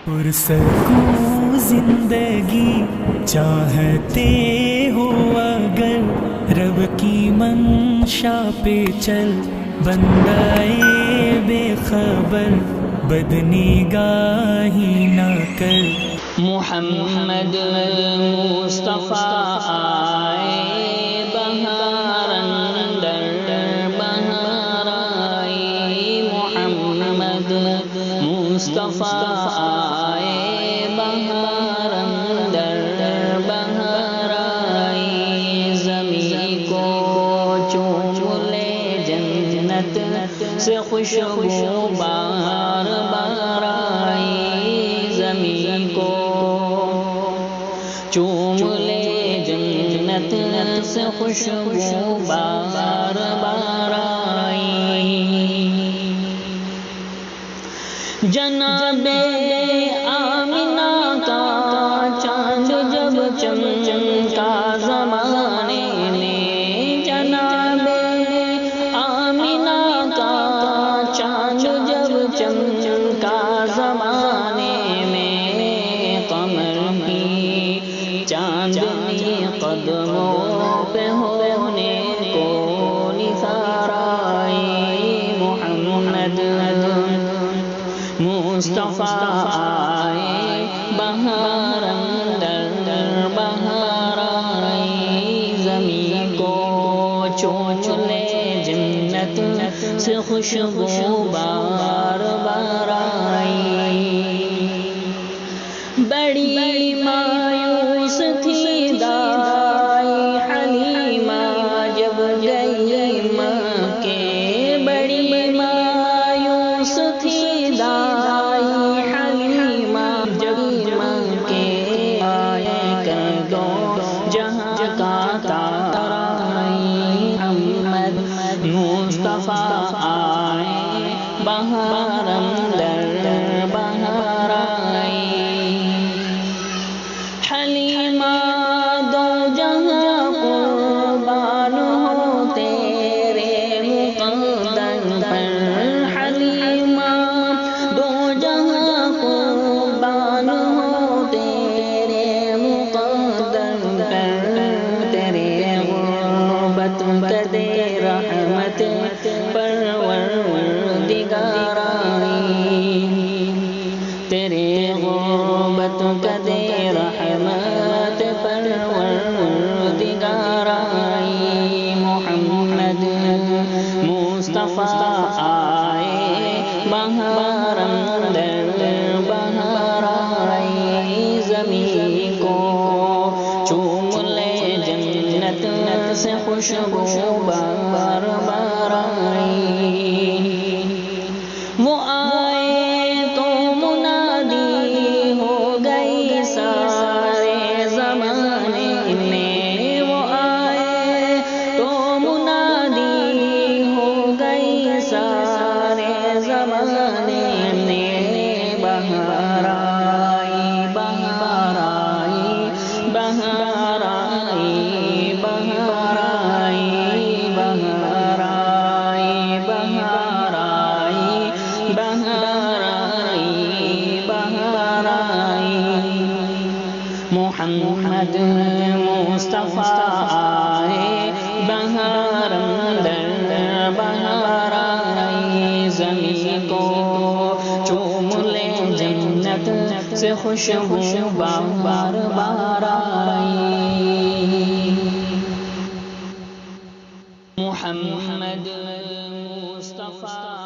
پرسکون زندگی چاہتے ہو اگر رب کی منشا پہ چل، بندائے بے خبر بدنگاہی نہ کر۔ محمد مصطفیٰ آئے بہار اندر بہار آئی، محمد مصطفیٰ آئے بہار اندر بہار آئی، زمین کو چوم لے جنت سے خوشبو بار بار آئی، زمین کو چوم لے جنت سے خوشبو بار بار آئی۔ جناب آمنہ کا چاند جب چمکا زمانے میں، جناب آمنہ کا چاند جب چمکا زمانے میں، قمر کی چاندنی قدموں پہ ہونے کو نثار آئی، محمد مصطفیٰ آئے بہار اندر بہار آئی، زمین کو چوم لے جنت سے خوشبو بار بار آئی۔ بڑی مایوس تھی دائی حلیمہ جب گئی مکے، بڑی مایوس تھی دائی حلیمہ جب مکے، آئے کر دو جہاں کا تارا محمد مصطفیٰ آئے بہار اندر بہار آئی، حلیمہ دو جہاں قربان ہو تیرے مقدم پر، حلیمہ دو جہاں قربان ہو تیرے مقدم پر، تیرے غربت کدے رحمت پروردگار آئی، تیرے غربت کدے رحمت پروردگار آئی، محمد مصطفیٰ آئے بہار اندر بہار آئی، زمین کو چوم لے جنت سے خوشبو بار بار آئی، وہ آئے تو منادی ہو گئی سارے زمانے میں، وہ آئے تو منادی ہو گئی سارے زمانے میں، بہار آئی بہار آئی بہار آئی بہار آئی بہار آئی بہار آئی بہار آئی بہار آئی، محمد مصطفیٰ آئے بہار اندر بہار آئی، زمین کو چوم لے جنت سے خوشبو بار بار آئی، محمد مصطفیٰ